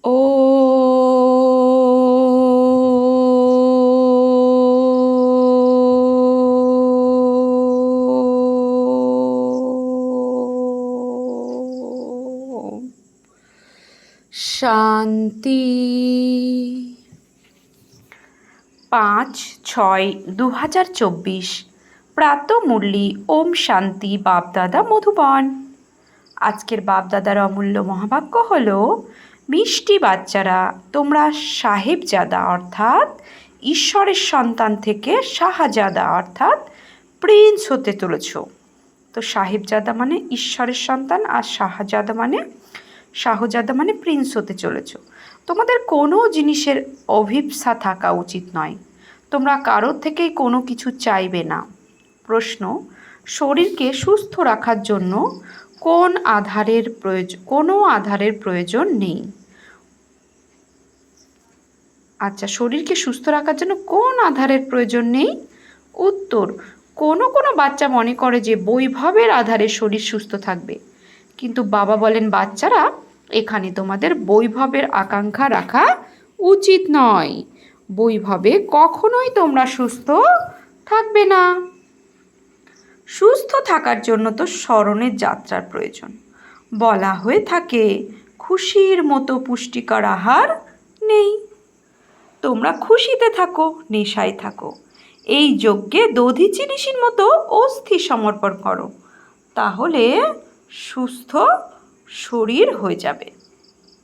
ও শান্তি। 5/6/2024 প্রাতঃমুরলি। ওম শান্তি। বাপদাদা মধুবন। আজকের বাপদাদার অমূল্য মহাবাক্য হল, মিষ্টি বাচ্চারা, তোমরা সাহেবজাদা অর্থাৎ ঈশ্বরের সন্তান থেকে শাহজাদা অর্থাৎ প্রিন্স হতে চলেছ। তো সাহেবজাদা মানে ঈশ্বরের সন্তান, আর শাহজাদা মানে প্রিন্স হতে চলেছ। তোমাদের কোনো জিনিসের অভিপ্সা থাকা উচিত নয়। তোমরা কারোর থেকেই কোনো কিছু চাইবে না। প্রশ্ন: শরীরকে সুস্থ রাখার জন্য কোনো আধারের প্রয়োজন নেই। আচ্ছা, শরীরকে সুস্থ রাখার জন্য কোন আধারের প্রয়োজন নেই? উত্তর: কোনো বাচ্চা মনে করে যে বৈভবের আধারে শরীর সুস্থ থাকবে, কিন্তু বাবা বলেন, বাচ্চারা, এখানে তোমাদের বৈভবের আকাঙ্ক্ষা রাখা উচিত নয়। বৈভবে কখনোই তোমরা সুস্থ থাকবে না। সুস্থ থাকার জন্য তো স্মরণের যাত্রার প্রয়োজন। বলা হয়ে থাকে, খুশির মতো পুষ্টিকর আহার নেই। তোমরা খুশিতে থাকো, নেশায় থাকো। এই যজ্ঞে দধি ঋষির মতো অস্থি সমর্পণ করো, তাহলে সুস্থ শরীর হয়ে যাবে।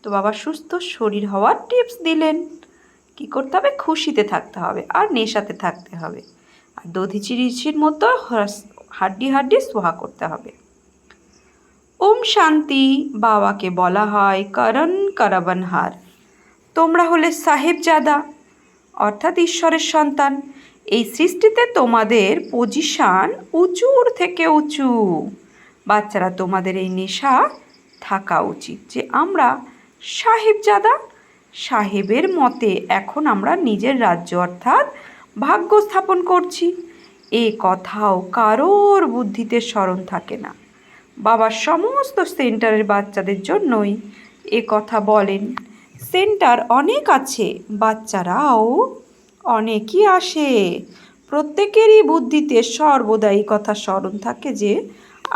তো বাবা সুস্থ শরীর হওয়ার টিপস দিলেন। কি করতে হবে? খুশিতে থাকতে হবে আর নেশাতে থাকতে হবে, আর দধি ঋষির মতো হাড্ডি সোহা করতে হবে। ওম শান্তি। বাবাকে বলা হয় করণ করবনহার। তোমরা হলে সাহেবজাদা অর্থাৎ ঈশ্বরের সন্তান। এই সৃষ্টিতে তোমাদের পজিশন উঁচুর থেকে উঁচু। বাচ্চারা, তোমাদের এই নেশা থাকা উচিত যে আমরা সাহেবজাদা। সাহেবের মতে এখন আমরা নিজের রাজ্য অর্থাৎ ভাগ্য স্থাপন করছি। এ কথাও কারোর বুদ্ধিতে স্মরণ থাকে না। বাবার সমস্ত সেন্টারের বাচ্চাদের জন্যই এ কথা বলেন। সেন্টার অনেক আছে, বাচ্চারাও অনেকই আসে। প্রত্যেকেরই বুদ্ধিতে সর্বদা এই কথা স্মরণ থাকে যে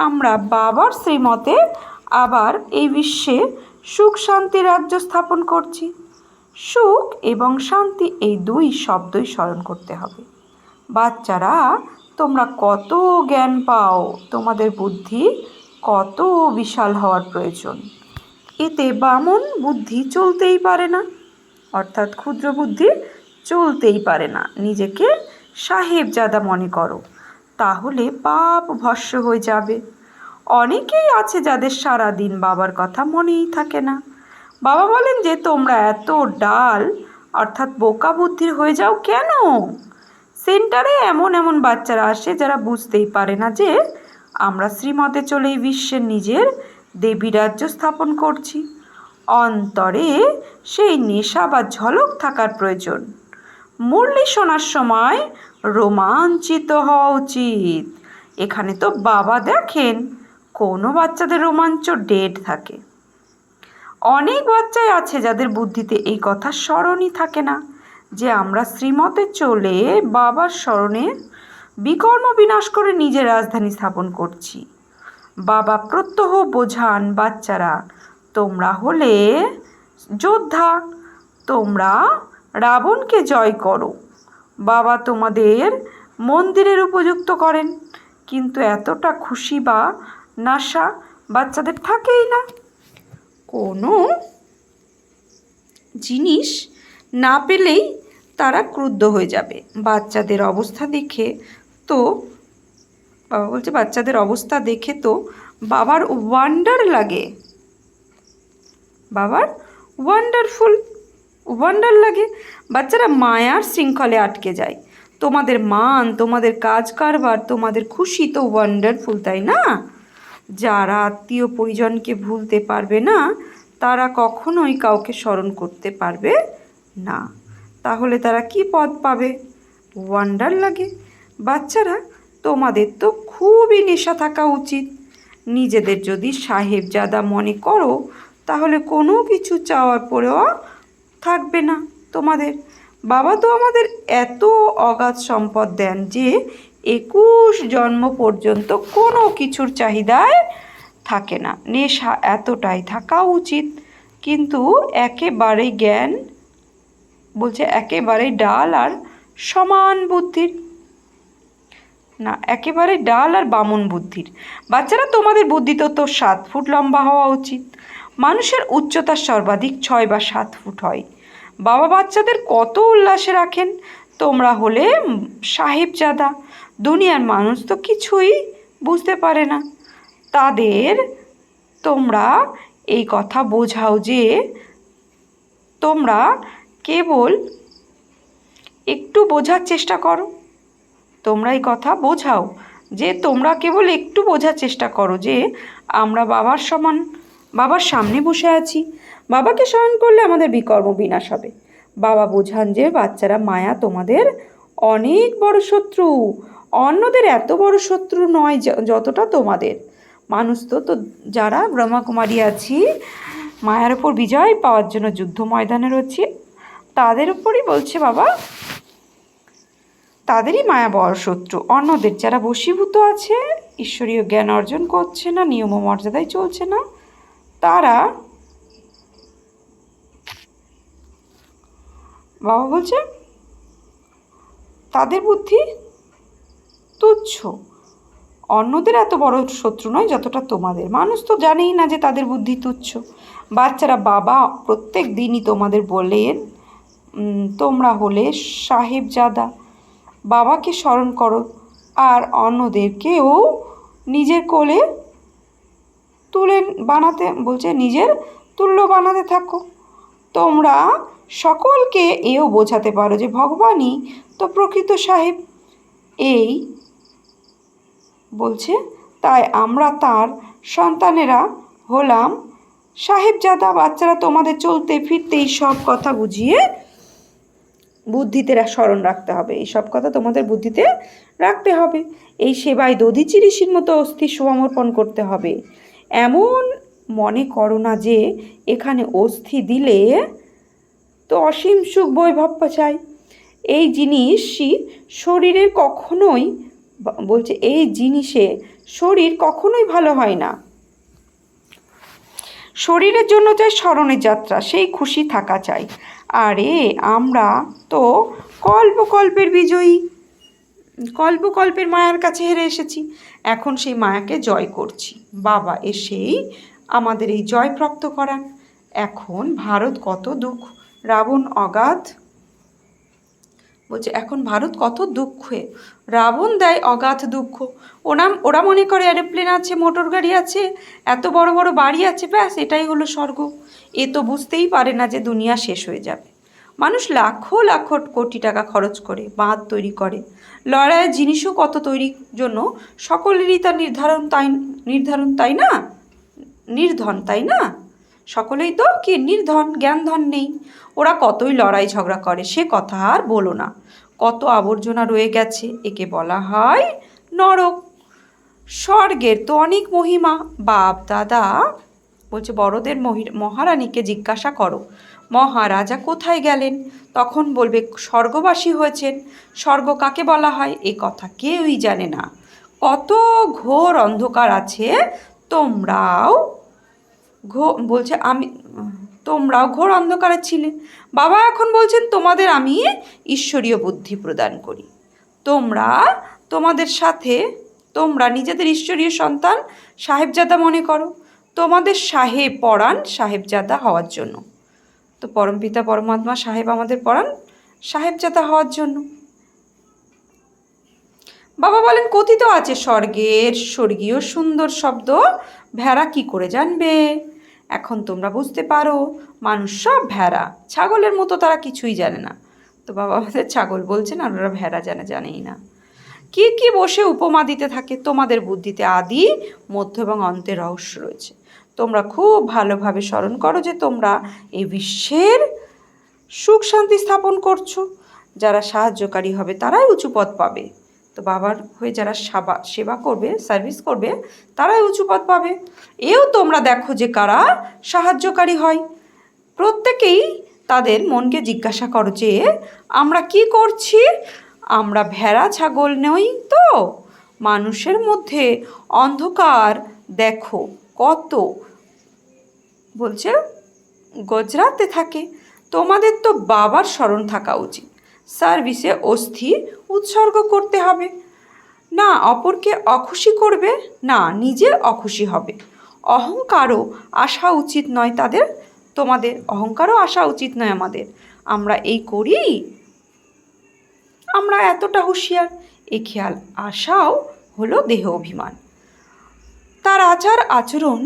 আমরা বাবার শ্রীমতে আবার এই বিশ্বে সুখ শান্তি রাজ্য স্থাপন করছি। সুখ এবং শান্তি এই দুই শব্দই স্মরণ করতে হবে। বাচ্চারা, তোমরা কত জ্ঞান পাও, তোমাদের বুদ্ধি কত বিশাল হওয়ার প্রয়োজন। এতে বামন বুদ্ধি চলতেই পারে না, অর্থাৎ ক্ষুদ্র বুদ্ধি চলতেই পারে না। নিজেকে সাহেবজাদা মনে করো, তাহলে পাপ ভস্ম হয়ে যাবে। অনেকেই আছে যাদের সারা দিন বাবার কথা মনেই থাকে না। বাবা বলেন যে তোমরা এত ডাল অর্থাৎ বোকা বুদ্ধির হয়ে যাও কেন? সেন্টারে এমন বাচ্চারা আসে যারা বুঝতেই পারে না যে আমরা শ্রীমতে চলেই বিশ্বের নিজের দেবী রাজ্য স্থাপন করছি। অন্তরে সেই নেশা বা ঝলক থাকার প্রয়োজন। মুরলি শোনার সময় রোমাঞ্চিত হওয়া উচিত। এখানে তো বাবা দেখেন কোনো বাচ্চাদের রোমাঞ্চ ডেড থাকে। অনেক বাচ্চাই আছে যাদের বুদ্ধিতে এই কথা স্মরণই থাকে না যে আমরা শ্রীমতে চলে বাবার স্মরণে বিকর্ম বিনাশ করে নিজের রাজধানী স্থাপন করছি। বাবা প্রত্যহ বোঝান, বাচ্চারা, তোমরা হলে যোদ্ধা, তোমরা রাবণকে জয় করো। বাবা তোমাদের মন্দিরের উপযুক্ত করেন, কিন্তু এতটা খুশি বা নেশা বাচ্চাদের থাকেই না। কোনো জিনিস না পেলেই তারা ক্রুদ্ধ হয়ে যাবে। বাচ্চাদের অবস্থা দেখে তো বাবার ওয়ান্ডার লাগে, বাবার ওয়ান্ডার লাগে। বাচ্চারা মায়ার শৃঙ্খলে আটকে যায়। তোমাদের মান, তোমাদের কাজ কারবার, তোমাদের খুশি তো ওয়ান্ডারফুল, তাই না? যারা আত্মীয় পরিজনকে ভুলতে পারবে না, তারা কখনোই কাউকে স্মরণ করতে পারবে না। তাহলে তারা কি পদ পাবে? ওয়ান্ডার লাগে। বাচ্চারা, তোমাদের তো খুবই নেশা থাকা উচিত। নিজেদের যদি সাহেবজাদা মনে করো, তাহলে কোনো কিছু চাওয়ার পরেও থাকবে না তোমাদের। বাবা তো আমাদের এত অগাধ সম্পদ দেন যে 21 জন্ম পর্যন্ত কোনো কিছুর চাহিদায় থাকে না। নেশা এতটাই থাকা উচিত, কিন্তু একেবারেই জ্ঞান বলছে একেবারেই ডাল আর সমান বুদ্ধির না, একেবারে ডাল আর বামন বুদ্ধির। বাচ্চারা, তোমাদের বুদ্ধি তো 7 ফুট লম্বা হওয়া উচিত। মানুষের উচ্চতা সর্বাধিক 6 বা 7 ফুট হয়। বাবা বাচ্চাদের কত উল্লাসে রাখেন। তোমরা হলে সাহেবজাদা। দুনিয়ার মানুষ তো কিছুই বুঝতে পারে না। তাদের তোমরা এই কথা বোঝাও যে তোমরা কেবল একটু বোঝার চেষ্টা করো। তোমরা এই কথা বোঝাও যে তোমরা কেবল একটু বোঝার চেষ্টা করো যে আমরা বাবার সামনে বসে আছি। বাবাকে স্মরণ করলে আমাদের বিকর্ম বিনাশ হবে। বাবা বোঝান যে বাচ্চারা, মায়া তোমাদের অনেক বড় শত্রু, অন্যদের এত বড় শত্রু নয় যতটা তোমাদের। মানুষ তো যারা ব্রহ্মাকুমারী আছি, মায়ার ওপর বিজয় পাওয়ার জন্য যুদ্ধ ময়দানে রয়েছে, তাদের উপরই বলছে বাবা, তাদেরই মায়া বড় শত্রু। অন্যদের যারা বশীভূত আছে, ঈশ্বরীয় জ্ঞান অর্জন করছে না, নিয়ম ও মর্যাদায় চলছে না, তারা বাবা বলছে তাদের বুদ্ধি তুচ্ছ। অন্যদের এত বড় শত্রু নয় যতটা তোমাদের। মানুষ তো জানেই না যে তাদের বুদ্ধি তুচ্ছ। বাচ্চারা, বাবা প্রত্যেক দিনই তোমাদের বলেন তোমরা হলে সাহেবজাদা। বাবাকে স্মরণ করো আর অন্যদেরকেও নিজের কোলে নিজের তুল্য বানাতে থাকো। তোমরা সকলকে এও বোঝাতে পারো যে ভগবানই তো প্রকৃত সাহেব। এই বলছে, তাই আমরা তার সন্তানেরা হলাম সাহেবজাদা। বাচ্চারা, তোমাদের চলতে ফিরতে এই সব কথা বুদ্ধিতে স্মরণ রাখতে হবে। এই সব কথা তোমাদের বুদ্ধিতে রাখতে হবে। এই সেবায় দধিচি ঋষির মতো অস্থি সমর্পণ করতে হবে। এমন মনে করো না যে এখানে অস্থি দিলে তো অসীম সুখ বৈভব চাই। এই জিনিসই শরীরের কখনোই বলছে এই জিনিসে শরীর কখনোই ভালো হয় না। শরীরের জন্য চাই স্মরণের যাত্রা, সেই খুশি থাকা চাই। আরে আমরা তো কল্পকল্পের বিজয়ী, কল্পকল্পের মায়ার কাছে হেরে এসেছি। এখন সেই মায়াকে জয় করছি। বাবা এসেই আমাদের এই জয় প্রাপ্ত করান। এখন ভারত কত দুঃখ, রাবণ অগাধ বলছে এখন ভারত কত দুঃখে, রাবণ দেয় অগাধ দুঃখ। ওরা মনে করে এরোপ্লেন আছে, মোটর গাড়ি আছে, এত বড় বড় বাড়ি আছে, ব্যাস এটাই হলো স্বর্গ। এ তো বুঝতেই পারে না যে দুনিয়া শেষ হয়ে যাবে। মানুষ লাখো লাখো কোটি টাকা খরচ করে বাঁধ তৈরি করে, লড়াইয়ের জিনিসও কত তৈরির জন্য। সকলেরই তার নির্ধারণ নির্ধন, তাই না? সকলেই তো কি নির্ধন, জ্ঞানধন নেই। ওরা কতই লড়াই ঝগড়া করে, সে কথা আর বলো না। কত আবর্জনা রয়ে গেছে, একে বলা হয় নরক। স্বর্গের তো অনেক মহিমা। বাপ দাদা বলছে বড়দের মহারানীকে জিজ্ঞাসা করো মহারাজা কোথায় গেলেন, তখন বলবে স্বর্গবাসী হয়েছেন। স্বর্গ কাকে বলা হয় এ কথা কেউই জানে না। কত ঘোর অন্ধকার আছে, তোমরাও ঘোর অন্ধকারে ছিলে। বাবা এখন বলছেন তোমাদের আমি ঈশ্বরীয় বুদ্ধি প্রদান করি। তোমরা নিজেদের ঈশ্বরীয় সন্তান সাহেবজাদা মনে করো। তোমাদের সাহেব পড়ান সাহেবজাদা হওয়ার জন্য। তো পরমপিতা পরমাত্মা সাহেব আমাদের পড়ান সাহেবজাদা হওয়ার জন্য। বাবা বলেন কথিত আছে স্বর্গীয় সুন্দর শব্দ ভেড়া কি করে জানবে। এখন তোমরা বুঝতে পারো মানুষ সব ভেড়া, ছাগলের মতো, তারা কিছুই জানে না। তো বাবা আমাদের ছাগল বলছেন আর ওরা ভেড়া জানেই না। কি বসে উপমা দিতে থাকে। তোমাদের বুদ্ধিতে আদি, মধ্য এবং অন্তের রহস্য রয়েছে। তোমরা খুব ভালোভাবে স্মরণ করো যে তোমরা এই বিশ্বের সুখ শান্তি স্থাপন করছো। যারা সাহায্যকারী হবে তারাই উঁচু পদ পাবে। তো বাবার হয়ে যারা সেবা করবে, সার্ভিস করবে, তারাই উঁচু পদ পাবে। এও তোমরা দেখো যে কারা সাহায্যকারী হয়। প্রত্যেকেই তাদের মনকে জিজ্ঞাসা করো যে আমরা কি করছি, আমরা ভেড়া ছাগল নই তো? মানুষের মধ্যে অন্ধকার দেখো কত বলছে গজরাতে থাকে। তোমাদের তো বাবার স্মরণ থাকা উচিত। সার্ভিসে অস্থি উৎসর্গ করতে হবে না, অপরকে অখুশি করবে না, নিজে অখুশি হবে। অহংকারও আসা উচিত নয় তাদের, তোমাদের অহংকারও আসা উচিত নয় আমাদের। আমরা এই করি, আমরা এতটা হুঁশিয়ার, এ খেয়াল আসাও হলো দেহ অভিমান। তার আচার আচরণ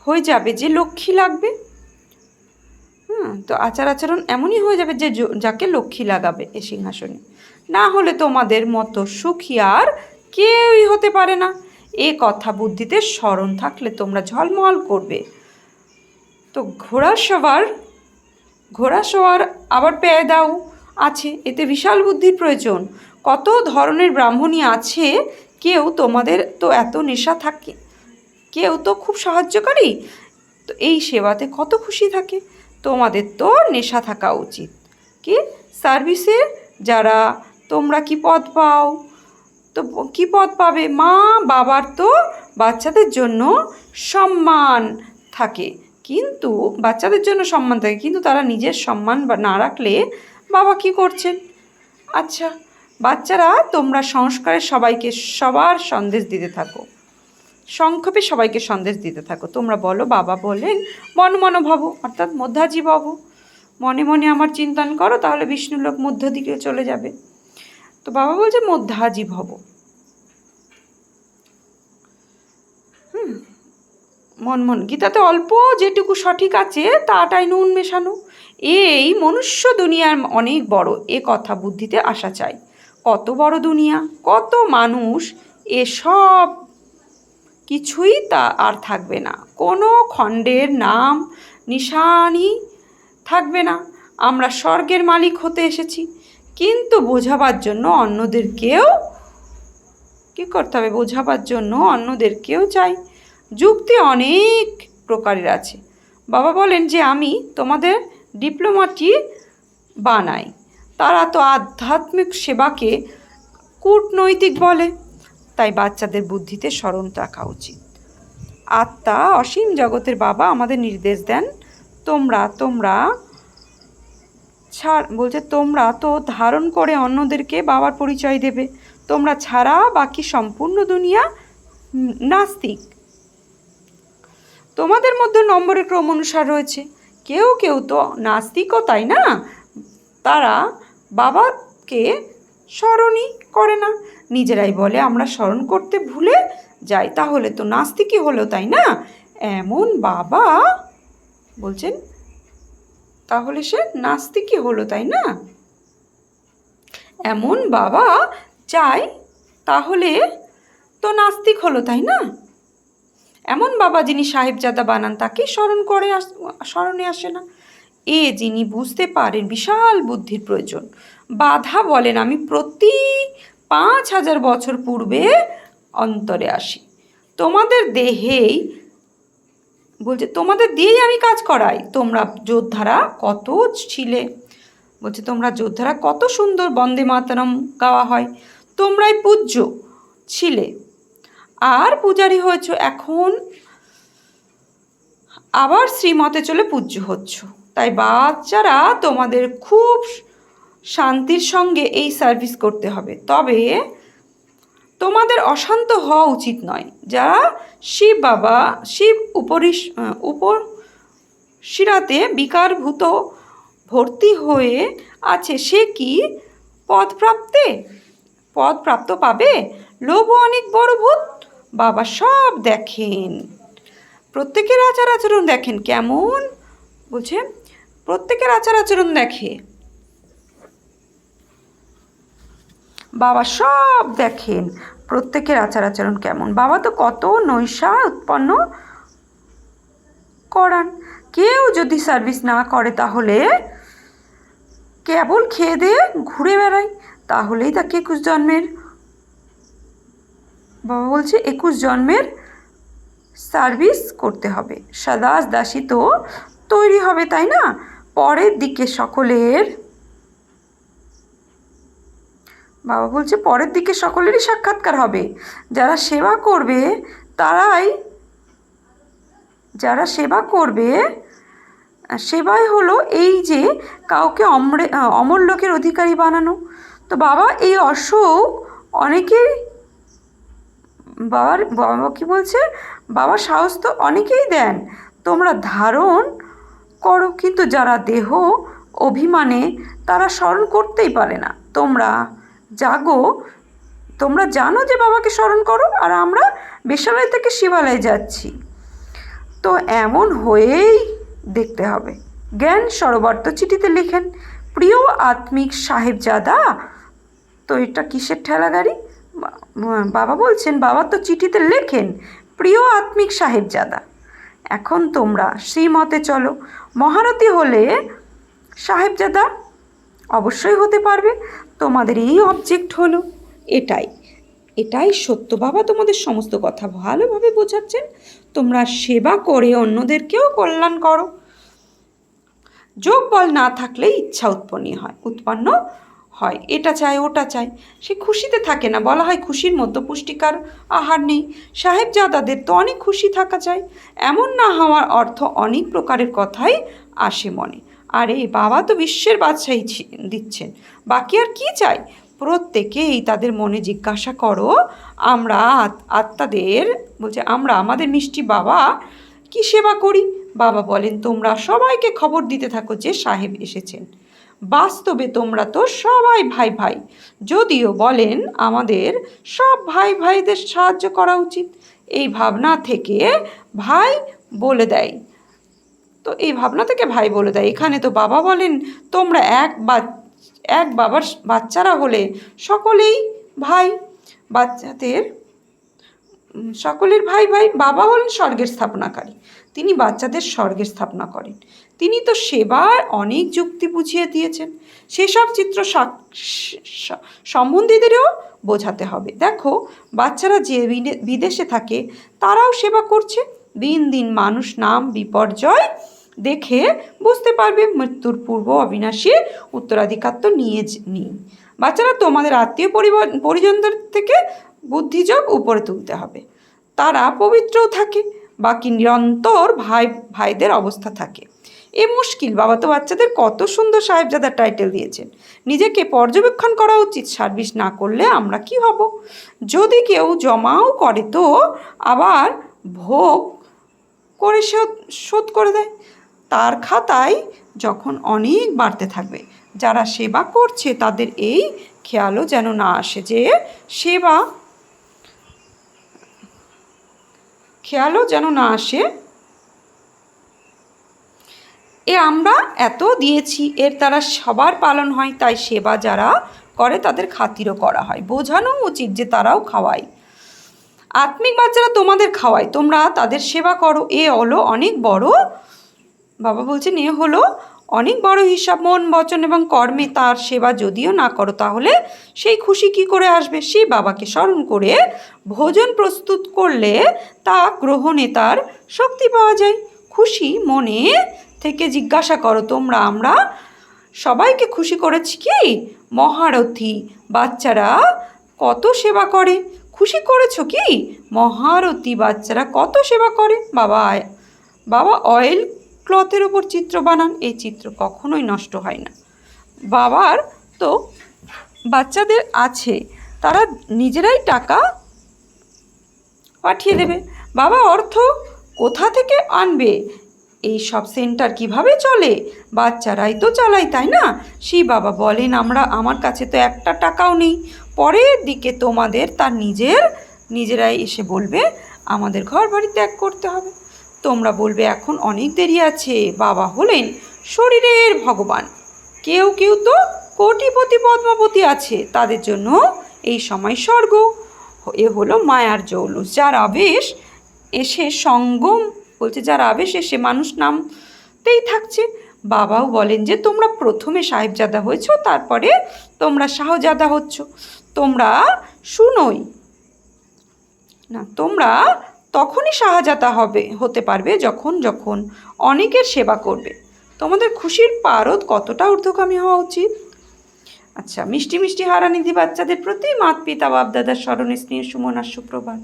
হয়ে যাবে যে লক্ষ্মী লাগবে। তো আচার আচরণ এমনই হয়ে যাবে যে যাকে লক্ষ্মী লাগাবে এ সিংহাসনে। না হলে তোমাদের মতো সুখী আর কেউই হতে পারে না। এ কথা বুদ্ধিতে স্মরণ থাকলে তোমরা ঝলমল করবে। তো ঘোড়া সওয়ার আবার পেয়াদাও আছে, এতে বিশাল বুদ্ধির প্রয়োজন। কত ধরনের ব্রাহ্মণী আছে, কেউ তোমাদের তো এত নেশা থাকে, কেউ তো খুব সাহায্যকারী, তো এই সেবাতে কত খুশি থাকে। তোমাদের তো নেশা থাকা উচিত। কি সার্ভিসে যারা তোমরা কি পদ পাও, তো কি পদ পাবে? মা বাবার তো বাচ্চাদের জন্য সম্মান থাকে, কিন্তু বাচ্চাদের জন্য সম্মান থাকে, কিন্তু তারা নিজের সম্মান না রাখলে বাবা কি করছেন? আচ্ছা বাচ্চারা, তোমরা সংস্কারের সবাইকে সবার সন্দেশ দিতে থাকো, সংক্ষেপে সবাইকে সন্দেশ দিতে থাকো। তোমরা বলো, বাবা বলেন মন ভব, অর্থাৎ মধ্যাজি ভব। মনে মনে আমার চিন্তন করো, তাহলে বিষ্ণুলোক মধ্য দিকে চলে যাবে। তো বাবা বলছে মধ্যাজি ভব। মন গীতাতে অল্প যেটুকু সঠিক আছে তাটাই নুন মেশানো। এই মনুষ্য দুনিয়ার অনেক বড়, এ কথা বুদ্ধিতে আসা চাই। কত বড় দুনিয়া, কত মানুষ, এসব কিছুই তা আর থাকবে না। কোনো খণ্ডের নাম নিশানি থাকবে না। আমরা স্বর্গের মালিক হতে এসেছি, কিন্তু বোঝাবার জন্য অন্যদেরকেও কী করতে হবে? বোঝাবার জন্য অন্যদেরকেও চাই। যুক্তি অনেক প্রকারের আছে। বাবা বলেন যে আমি তোমাদের ডিপ্লোমাটি বানাই, তারা তো আধ্যাত্মিক সেবাকে কূটনৈতিক বলে। তাই বাচ্চাদের বুদ্ধিতে স্মরণ রাখা উচিত। আত্মা অসীম জগতের বাবা আমাদের নির্দেশ দেন, তোমরা বলছে তোমরা তো ধারণ করে অন্যদেরকে বাবার পরিচয় দেবে। তোমরা ছাড়া বাকি সম্পূর্ণ দুনিয়া নাস্তিক। তোমাদের মধ্যে নম্বরের ক্রম অনুসার রয়েছে। কেউ কেউ তো নাস্তিকও, তাই না? তারা বাবাকে স্মরণই করে না, নিজেরাই বলে আমরা স্মরণ করতে ভুলে যাই। তাহলে তো নাস্তিকই হলো, তাই না? এমন বাবা বলছেন, তাহলে সে নাস্তিকই হলো, তাই না? এমন বাবা চাই, তাহলে তো নাস্তিক হলো, তাই না? এমন বাবা যিনি সাহেবজাদা বানান, তাকে স্মরণে আসে না। যিনি বুঝতে পারেন বিশাল বুদ্ধির প্রয়োজন। বাধা বলেন আমি প্রতি 5000 বছর পূর্বে অন্তরে আসি, তোমাদের দিয়েই আমি কাজ করাই। তোমরা যোদ্ধারা কত ছিলে, বলছে তোমরা যোদ্ধারা কত সুন্দর বন্দে মাতরম গাওয়া হয়, তোমরাই পূজ্য ছিলে আর পূজারী হয়েছ, এখন আবার শ্রীমতে চলে পূজ্য হচ্ছ। তাই বাচ্চারা তোমাদের খুব শান্তির সঙ্গে এই সার্ভিস করতে হবে, তবে তোমাদের অশান্ত হওয়া উচিত নয়। যারা শিব উপশিরাতে বিকারভূত ভর্তি হয়ে আছে, সে কি পদপ্রাপ্ত পাবে? লোভ অনেক বড় ভূত। বাবা সব দেখেন, প্রত্যেকের আচার আচরণ দেখেন কেমন, বলছে প্রত্যেকের আচার আচরণ দেখে বাবা, সব দেখেন প্রত্যেকের আচার আচরণ কেমন। বাবা তো কত নৈশা উৎপন্ন করান। কেউ যদি সার্ভিস না করে, তাহলে কেবল খেয়ে দিয়ে ঘুরে বেড়ায়, তাহলেই তাকে 21 জন্মের বাবা বলছে 21 জন্মের সার্ভিস করতে হবে, দাস দাসী তো তৈরি হবে, তাই না? পরের দিকে সকলের, বাবা বলছে পরের দিকে সকলেরই সাক্ষাৎকার হবে। যারা সেবা করবে যারা সেবা করবে, সেবাই হলো এই যে কাউকে অমর লোকের অধিকারী বানানো। তো বাবা এই অসুখ অনেকেই, বাবা কি বলছে, বাবা সাহস তো অনেকেই দেন, তোমরা ধারণ করো, কিন্তু যারা দেহ অভিমানে তারা স্মরণ করতেই পারে না। তোমরা জাগো, তোমরা জানো যে বাবাকে স্মরণ করো, আর আমরা বেশ্যালয় থেকে শিবালয়ে যাচ্ছি। তো এমন হয়েই দেখতে হবে। জ্ঞান সরোবর্ত চিঠিতে লেখেন, প্রিয় আত্মিক সাহেবজাদা। তো এটা কিসের ঠেলা গাড়ি? বাবা বলছেন, বাবা তো চিঠিতে লেখেন, প্রিয় আত্মিক সাহেবজাদা, এখন তোমরা শ্রীমতে চলো। মহারথী হলে সাহেবজাদা অবশ্যই হতে পারবে। তোমাদের এই অবজেক্ট হলো এটাই সত্য। বাবা তোমাদের সমস্ত কথা ভালোভাবে বোঝাচ্ছেন। তোমরা সেবা করে অন্যদেরকেও কল্যাণ করো। যোগ বল না থাকলে ইচ্ছা উৎপন্ন হয়, এটা চাই ওটা চাই, সে খুশিতে থাকে না। বলা হয় খুশির মতো পুষ্টিকর আহার নেই। সাহেবজাদাদের তো অনেক খুশি থাকা চাই, এমন না হওয়ার অর্থ অনেক প্রকারের কথাই আসে মনে। আরে বাবা তো বিশ্বের বাদশাহী দিচ্ছেন, বাকি আর কি চাই? প্রত্যেকেই তাদের মনে জিজ্ঞাসা করো, আমরা আত্মাদের বলছে, আমরা আমাদের মিষ্টি বাবা কি সেবা করি? বাবা বলেন, তোমরা সবাইকে খবর দিতে থাকো যে সাহেব এসেছেন। বাস্তবে তোমরা তো সবাই ভাই ভাই, যদিও বলেন আমাদের সব ভাই ভাইদের সাহায্য করা উচিত। এই ভাবনা থেকে ভাই বলে দেয়। তো এই ভাবনা থেকে ভাই বলে দেয়, এখানে তো বাবা বলেন তোমরা এক বাবার বাচ্চারা হলে সকলেই ভাই, বাচ্চাদের সকলের ভাই ভাই। বাবা হলেন স্বর্গের স্থাপনাকারী, তিনি বাচ্চাদের স্বর্গের স্থাপনা করেন। তিনি তো সেবার অনেক যুক্তি বুঝিয়ে দিয়েছেন, সেসব চিত্র সম্বন্ধীদেরও বোঝাতে হবে। দেখো, বাচ্চারা যে বিদেশে থাকে তারাও সেবা করছে। দিন দিন মানুষ নাম বিপর্যয় দেখে বুঝতে পারবে মৃত্যুর পূর্ব অবিনাশী উত্তরাধিকার তো নিই। বাচ্চারা তোমাদের আত্মীয় পরিজনদের থেকে বুদ্ধিযোগ উপরে তুলতে হবে, তারা পবিত্রও থাকে, বাকি নিরন্তর ভাইদের অবস্থা থাকে। এ মুশকিল। বাবা তো বাচ্চাদের কত সুন্দর সাহেবজাদার টাইটেল দিয়েছেন। নিজেকে পর্যবেক্ষণ করা উচিত, সার্ভিস না করলে আমরা কি হব? যদি কেউ জমাও করে তো আবার ভোগ করে শোধ করে দেয়, তার খাতায় যখন অনেক বাড়তে থাকবে। যারা সেবা করছে তাদের এই খেয়ালও যেন না আসে যে আমরা এত দিয়েছি, এর দ্বারা সবার পালন হয়, তাই সেবা যারা করে তাদের খাতিরও করা হয়। বোঝানো উচিত যে তারাও খাওয়ায়, আত্মিক বাচ্চারা তোমাদের খাওয়ায়, তোমরা তাদের সেবা করো। এ হলো অনেক বড়, বাবা বলছেন, এ হলো অনেক বড় হিসাব। মন বচন এবং কর্মে তার সেবা যদিও না করো, তাহলে সেই খুশি কি করে আসবে? সেই বাবাকে স্মরণ করে ভোজন প্রস্তুত করলে তা গ্রহণে তার শক্তি পাওয়া যায়। খুশি মনে থেকে জিজ্ঞাসা করো, আমরা সবাইকে খুশি করেছি কি? মহারথী বাচ্চারা কত সেবা করে, খুশি করেছো কি? মহারথী বাচ্চারা কত সেবা করে। বাবা অয়েল ক্লথের ওপর চিত্র বানান, এই চিত্র কখনোই নষ্ট হয় না। বাবার তো বাচ্চাদের আছে, তারা নিজেরাই টাকা পাঠিয়ে দেবে। বাবা অর্থ কোথা থেকে আনবে? এই সব সেন্টার কিভাবে চলে? বাচ্চারাই তো চালায়, তাই না? সেই বাবা বলেন, আমার কাছে তো একটা টাকাও নেই। পরের দিকে তোমাদের তার নিজেরাই এসে বলবে আমাদের ঘর বাড়ি ত্যাগ করতে হবে। তোমরা বলবে এখন অনেক দেরি আছে। বাবা হলেন শরীরের ভগবান, কেউ কেউ তো কোটিপতি পদ্মাবতী আছে, তাদের জন্য এই সময় স্বর্গ। এ হলো মায়ার জৌলুস, যার আবেশ এসে সঙ্গম বলছে, যার আবেশ এসে মানুষ নামতেই থাকছে। বাবাও বলেন যে তোমরা প্রথমে সাহেবজাদা হয়েছ, তারপরে তোমরা শাহজাদা হচ্ছ। তোমরা শুনোই, না, তোমরা তখনই শাহজাদা হতে পারবে যখন যখন অনেকের সেবা করবে। তোমাদের খুশির পারদ কতটা ঊর্ধ্বগামী হওয়া উচিত। আচ্ছা, মিষ্টি মিষ্টি হারানিধি বাচ্চাদের প্রতি মাত পিতা বাপ দাদার স্মরণে স্নেহ সুমন আর সুপ্রভাত।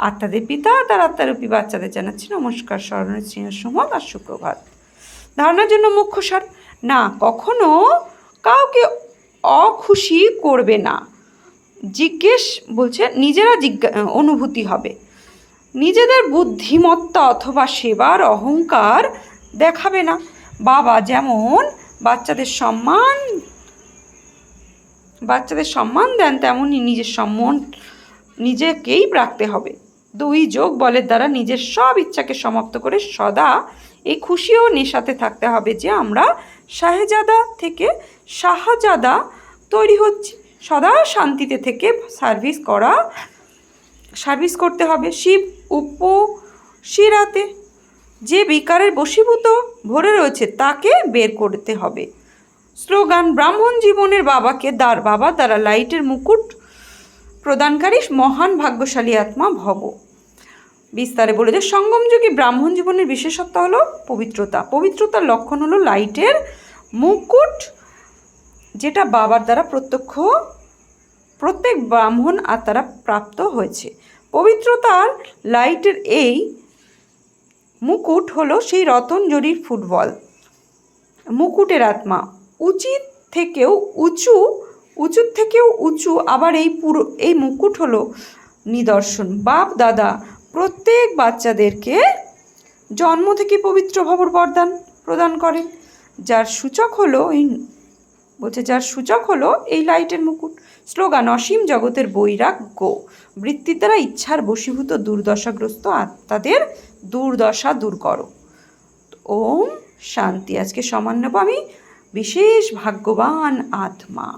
আত্মাদের পিতা তার আত্মারূপী বাচ্চাদের জানাচ্ছি নমস্কার, স্মরণে স্নেহ সুমন আর সুপ্রভাত। ধারণার জন্য মুখ্য সার, না কখনো কাউকে অখুশি করবে না। নিজেরা অনুভূতি হবে। নিজেদের বুদ্ধিমত্তা অথবা সেবার অহংকার দেখাবে না। বাবা যেমন বাচ্চাদের সম্মান দেন, তেমনই নিজেকেই রাখতে হবে। 2 যোগ বলের দ্বারা নিজের সব ইচ্ছাকে সমাপ্ত করে সদা এই খুশি ও নেশাতে থাকতে হবে যে আমরা শাহজাদা থেকে শাহজাদা তৈরি হচ্ছি। সদা শান্তিতে থেকে সার্ভিস করতে হবে। শিব উপশিরাতে যে বিকারের বশীভূত ভরে রয়েছে তাকে বের করতে হবে। স্লোগান, ব্রাহ্মণ জীবনের বাবার দ্বারা লাইটের মুকুট প্রদানকারী মহান ভাগ্যশালী আত্মা ভব। বিস্তারে বলে যে সঙ্গমযোগী ব্রাহ্মণ জীবনের বিশেষত্ব হলো পবিত্রতা। পবিত্রতার লক্ষণ হলো লাইটের মুকুট, যেটা বাবার দ্বারা প্রত্যেক ব্রাহ্মণ আত্মারা প্রাপ্ত হয়েছে। পবিত্রতার লাইটের এই মুকুট হলো সেই রতন জরির ফুটবল মুকুটের আত্মা। উঁচুর থেকেও উঁচু আবার এই মুকুট হলো নিদর্শন। বাপ দাদা প্রত্যেক বাচ্চাদেরকে জন্ম থেকে পবিত্র ভবর বরদান প্রদান করেন, যার সূচক হলো এই লাইটের মুকুট। স্লোগান, অসীম জগতের বৈরাগ্য বৃত্তির দ্বারা ইচ্ছার বশীভূত দুর্দশাগ্রস্ত আত্মাদের দুর্দশা দূর করো। ওম শান্তি। আজকে সমান নেব আমি বিশেষ ভাগ্যবান আত্মা।